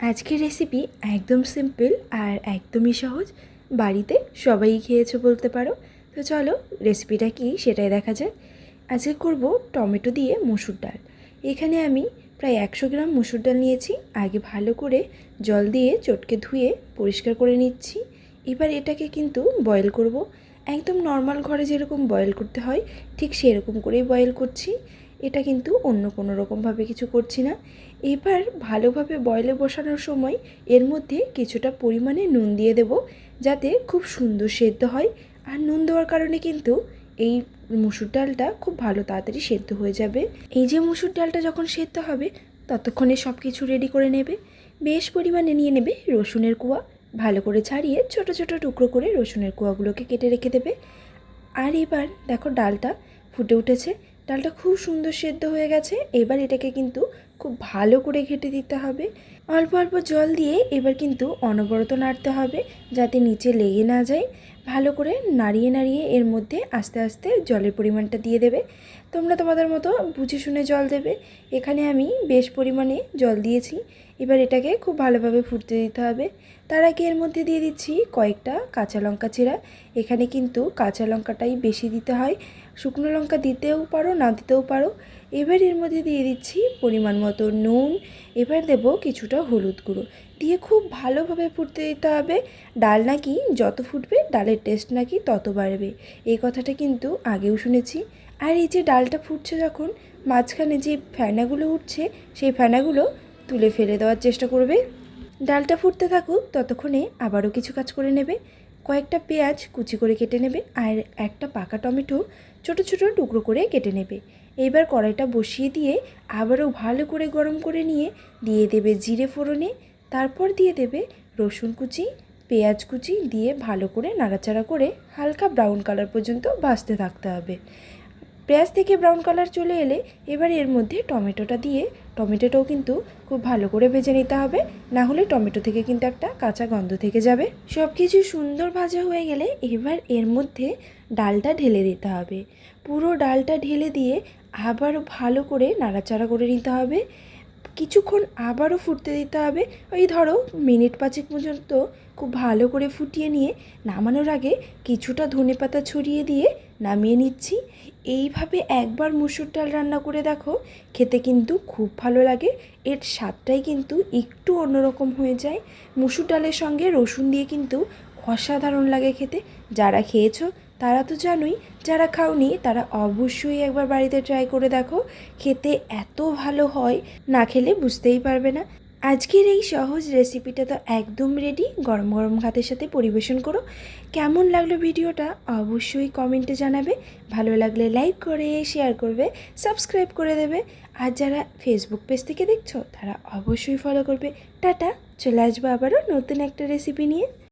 আজকের রেসিপি একদম সিম্পল আর একদমই সহজ, বাড়িতে সবাই খেয়েছো বলতে পারো। তো চলো রেসিপিটা কি সেটাই দেখা যাক। আজকে করব টমেটো দিয়ে মসুর ডাল। এখানে আমি প্রায় 100 গ্রাম মসুর ডাল নিয়েছি। আগে ভালো করে জল দিয়ে চটকে ধুয়ে পরিষ্কার করে নিচ্ছি। এবার এটাকে কিন্তু বয়েল করব, একদম নর্মাল ঘরে যেরকম বয়েল করতে হয় ঠিক সেরকম করেই বয়েল করছি। এটা কিন্তু অন্য কোনো রকমভাবে কিছু করছি না। এবার ভালোভাবে বয়েলে বসানোর সময় এর মধ্যে কিছুটা পরিমাণে নুন দিয়ে দেব, যাতে খুব সুন্দর সেদ্ধ হয়। আর নুন দেওয়ার কারণে কিন্তু এই মসুর ডালটা খুব ভালো তাড়াতাড়ি সেদ্ধ হয়ে যাবে। এই যে মসুর ডালটা যখন সেদ্ধ হবে ততক্ষণে সব কিছু রেডি করে নেবে। বেশ পরিমাণে নিয়ে নেবে রসুনের কোয়া, ভালো করে ছাড়িয়ে ছোট ছোট টুকরো করে রসুনের কোয়াগুলোকে কেটে রেখে দেবে। আর এবার দেখো ডালটা ফুটে উঠেছে, ডালটা খুব সুন্দর সেদ্ধ হয়ে গেছে। এবার এটাকে কিন্তু খুব ভালো করে ঘেঁটে দিতে হবে। অল্প অল্প জল দিয়ে এবার কিন্তু অনবরত নাড়তে হবে যাতে নিচে লেগে না যায়। ভালো করে নাড়িয়ে নাড়িয়ে এর মধ্যে আস্তে আস্তে জলের পরিমাণটা দিয়ে দেবে। তোমরা তোমাদের মতো বুঝে শুনে জল দেবে। এখানে আমি বেশ পরিমাণে জল দিয়েছি। এবার এটাকে খুব ভালোভাবে ফুটতে দিতে হবে। তার আগে এর মধ্যে দিয়ে দিচ্ছি কয়েকটা কাঁচা লঙ্কা চেরা। এখানে কিন্তু কাঁচা লঙ্কাটাই বেশি দিতে হয়, শুকনো লঙ্কা দিতেও পারো না দিতেও পারো। এবার এর মধ্যে দিয়ে দিচ্ছি পরিমাণ মতো নুন। এবার দেব কিছুটা হলুদ গুঁড়ো দিয়ে খুব ভালোভাবে ফুটতে দিতে হবে। ডাল নাকি যত ফুটবে ডালের টেস্ট নাকি তত বাড়বে, এই কথাটা কিন্তু আগেও শুনেছি। আর এই যে ডালটা ফুটছে যখন মাঝখানে যে ফেনাগুলো উঠছে সেই ফেনাগুলো তুলে ফেলে দেওয়ার চেষ্টা করবে। ডালটা ফুটতে থাকুক ততক্ষণে আবারও কিছু কাজ করে নেবে। কয়েকটা পেঁয়াজ কুচি করে কেটে নেবে আর একটা পাকা টমেটো ছোট ছোট টুকরো করে কেটে নেবে। এইবার কড়াইটা বসিয়ে দিয়ে আবারও ভালো করে গরম করে নিয়ে দিয়ে দেবে জিরে ফোড়নে, তারপর দিয়ে দেবে রসুন কুচি, পেঁয়াজ কুচি দিয়ে ভালো করে নাড়াচাড়া করে হালকা ব্রাউন কালার পর্যন্ত ভাজতে থাকতে হবে। পেঁয়াজ থেকে ব্রাউন কালার চলে এলে এবার এর মধ্যে টমেটোটা দিয়ে টমেটোটাও কিন্তু খুব ভালো করে ভেজে নিতে হবে, না হলে টমেটো থেকে কিন্তু একটা কাঁচা গন্ধ থেকে যাবে। সব কিছু সুন্দর ভাজা হয়ে গেলে এবার এর মধ্যে ডালটা ঢেলে দিতে হবে। পুরো ডালটা ঢেলে দিয়ে আবারও ভালো করে নাড়াচাড়া করে নিতে হবে। কিছুক্ষণ আবারও ফুটতে দিতে হবে, ওই ধরো মিনিট 5 পর্যন্ত খুব ভালো করে ফুটিয়ে নিয়ে নামানোর আগে কিছুটা ধনেপাতা ছড়িয়ে দিয়ে নামিয়ে নিচ্ছি। এইভাবে একবার মসুর ডাল রান্না করে দেখো, খেতে কিন্তু খুব ভালো লাগে। এর স্বাদটাই কিন্তু একটু অন্যরকম হয়ে যায়। মসুর ডালের সঙ্গে রসুন দিয়ে কিন্তু অসাধারণ লাগে খেতে। যারা খেয়েছো তারা তো জানোই, যারা খাওনি তারা অবশ্যই একবার বাড়িতে ট্রাই করে দেখো, খেতে এত ভালো হয়, না খেলে বুঝতেই পারবে না। আজকের এই সহজ রেসিপিটা তো একদম রেডি, গরম গরম ভাতের সাথে পরিবেশন করো। কেমন লাগলো ভিডিওটা অবশ্যই কমেন্টে জানাবে। ভালো লাগলে লাইক করে শেয়ার করবে, সাবস্ক্রাইব করে দেবে। আর যারা ফেসবুক পেজ থেকে দেখছো তারা অবশ্যই ফলো করবে। টাটা, চলে আসবো আবারও নতুন একটা রেসিপি নিয়ে।